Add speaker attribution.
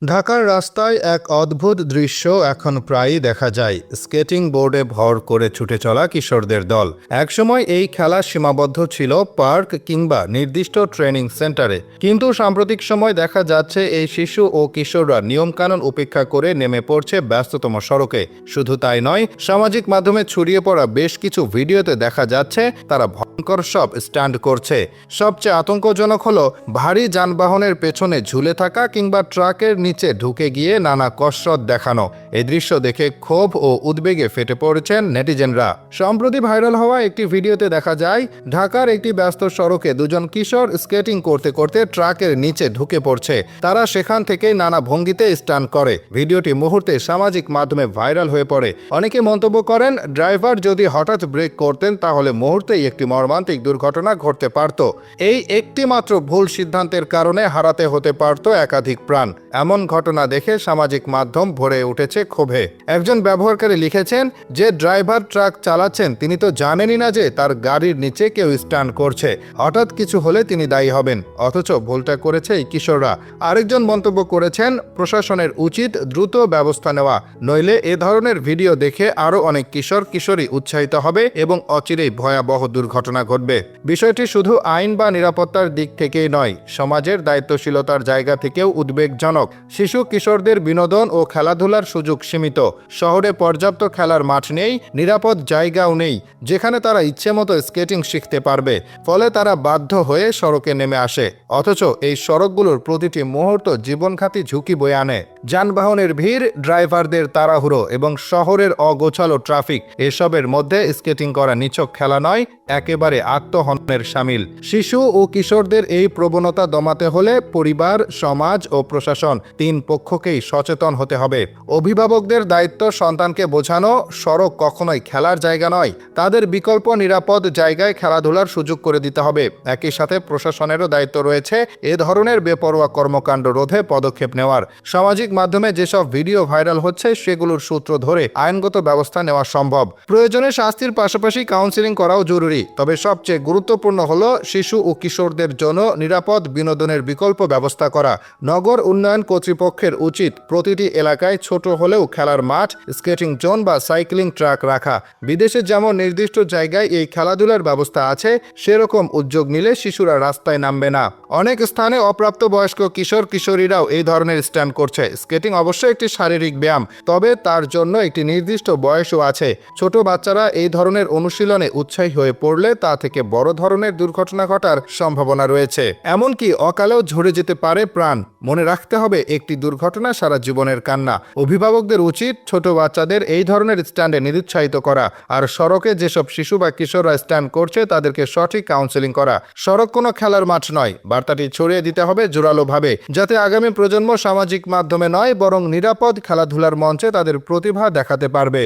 Speaker 1: ঢাকার রাস্তায় এক অদ্ভুত দৃশ্য এখন প্রায়ই দেখা যায়। স্কেটিং বোর্ডে ভর করে ছুটে চলা কিশোরদের দল। একসময় এই খেলা সীমাবদ্ধ ছিল পার্ক কিংবা নির্দিষ্ট ট্রেনিং সেন্টারে, কিন্তু সাম্প্রতিক সময় দেখা যাচ্ছে এই শিশু ও কিশোররা নিয়মকানুন উপেক্ষা করে নেমে পড়ছে ব্যস্ততম সড়কে। শুধু তাই নয়, সামাজিক মাধ্যমে ছড়িয়ে পড়া বেশ কিছু ভিডিওতে দেখা যাচ্ছে তারা ভয়ঙ্কর সব স্ট্যান্ড করছে। সবচেয়ে আতঙ্কজনক হলো ভারী যানবাহনের পেছনে ঝুলে থাকা কিংবা ট্রাকের নিচে ঢুকে গিয়ে নানা কসরত দেখানো। এই দৃশ্য দেখে ক্ষোভ ও উদ্বেগে ফেটে পড়েছেন নেটিজেনরা। সম্প্রতি ভাইরাল হওয়া একটি ভিডিওতে দেখা যায় ঢাকার একটি ব্যস্ত সড়কে দুজন কিশোর স্কেটিং করতে করতে ট্রাকের নিচে ঢুকে পড়ছে। তারা সেখান থেকেই নানা ভঙ্গিতে স্টান্ট করে। ভিডিওটি মুহূর্তে সামাজিক মাধ্যমে ভাইরাল হয়ে পড়ে। অনেকে মন্তব্য করেন, ড্রাইভার যদি হঠাৎ ব্রেক করতেন তাহলে মুহূর্তেই একটি মর্মান্তিক দুর্ঘটনা ঘটতে পারত। এই একটি মাত্র ভুল সিদ্ধান্তের কারণে হারাতে হতে পারত একাধিক প্রাণ। এমন ঘটনা দেখে সামাজিক মাধ্যম ভরে উঠেছে ক্ষোভে। একজন ব্যবহারকারী লিখেছেন, যে ড্রাইভার ট্রাক চালাচ্ছেন তিনি তো জানেনই না যে তার গাড়ির নিচে কেউ স্ট্যান্ড করছে। হঠাৎ কিছু হলে তিনি দায়ী হবেন, অথচ ভুলটা করেছে এই কিশোররা। আরেকজন মন্তব্য করেছেন, প্রশাসনের উচিত দ্রুত ব্যবস্থা নেওয়া, নইলে এ ধরনের ভিডিও দেখে আরও অনেক কিশোর কিশোরী উৎসাহিত হবে এবং অচিরেই ভয়াবহ দুর্ঘটনা ঘটবে। বিষয়টি শুধু আইন বা নিরাপত্তার দিক থেকেই নয়, সমাজের দায়িত্বশীলতার জায়গা থেকেও উদ্বেগজনক। শিশু কিশোরদের বিনোদন ও খেলাধুলার সুযোগ সীমিত। শহরে পর্যাপ্ত খেলার মাঠ নেই, নিরাপদ জায়গাও নেই যেখানে তারা ইচ্ছেমতো স্কেটিং শিখতে পারবে। ফলে তারা বাধ্য হয়ে সড়কে নেমে আসে। অথচ এই সড়কগুলোর প্রতিটি মুহূর্ত জীবনঘাতী ঝুঁকি বয়ে আনে। যানবাহনের ভিড়, ড্রাইভারদের তাড়াহুড়ো এবং শহরের অগোছালো ট্রাফিক, এসবের মধ্যে স্কেটিং করা নিছক খেলা নয়, একেবারে আত্মহননের শামিল। শিশু ও কিশোরদের এই প্রবণতা দমাতে হলে পরিবার, সমাজ ও প্রশাসন তিন পক্ষকেই সচেতন হতে হবে। অভিভাবকদের দায়িত্ব সন্তানকে বোঝানো, সড়ক কখনোই খেলার জায়গা নয়, তাদের বিকল্প নিরাপদ জায়গায় খেলাধুলার সুযোগ করে দিতে হবে। একই সাথে প্রশাসনেরও দায়িত্ব রয়েছে এ ধরনের বেপরোয়া কর্মকাণ্ড রোধে পদক্ষেপ নেওয়ার। সামাজিক মাধ্যমে যেসব ভিডিও ভাইরাল হচ্ছে সেগুলোর সূত্র ধরে আইনগত ব্যবস্থা নেওয়া সম্ভব। প্রয়োজনে শাস্তির পাশাপাশি কাউন্সেলিং করাও জরুরি। তবে সবচেয়ে গুরুত্বপূর্ণ হলো শিশু ও কিশোরদের জন্য নিরাপদ বিনোদনের বিকল্প ব্যবস্থা করা। নগর উন্নয়ন কর্তৃপক্ষের উচিত প্রতিটি এলাকায় ছোট হলেও খেলার মাঠ, স্কেটিং জোন বা সাইক্লিং ট্র্যাক রাখা। বিদেশে যেমন নির্দিষ্ট জায়গায় এই খেলাধুলার ব্যবস্থা আছে, সেরকম উদ্যোগ নিলে শিশুরা রাস্তায় নামবে না। অনেক স্থানে অপ্রাপ্ত বয়স্ক কিশোর কিশোরীরাও এই ধরনের স্ট্যান্ড করছে। স্কেটিং অবশ্যই একটি শারীরিক ব্যায়াম, তবে তার জন্য একটি নির্দিষ্ট বয়সও আছে। ছোট বাচ্চারা এই ধরনের অনুশীলনে উৎসাহী হয়ে পড়লে তা থেকে বড় ধরনের দুর্ঘটনা ঘটার সম্ভাবনা রয়েছে। এমনকি অকালেও ঝরে যেতে পারে প্রাণ। মনে রাখতে হবে, একটি দুর্ঘটনা সারা জীবনের কান্না। অভিভাবকদের উচিত ছোট বাচ্চাদের এই ধরনের স্ট্যান্ডে নিরুৎসাহিত করা, আর সড়কে যেসব শিশু বা কিশোররা স্ট্যান্ড করছে তাদেরকে সঠিক কাউন্সেলিং করা। সড়ক কোনো খেলার মাঠ নয়, বার্তাটি ছড়িয়ে দিতে হবে জোরালোভাবে, যাতে আগামী প্রজন্ম সামাজিক মাধ্যমে নয় বরং নিরাপদ খেলাধুলার মঞ্চে তাদের প্রতিভা দেখাতে পারবে।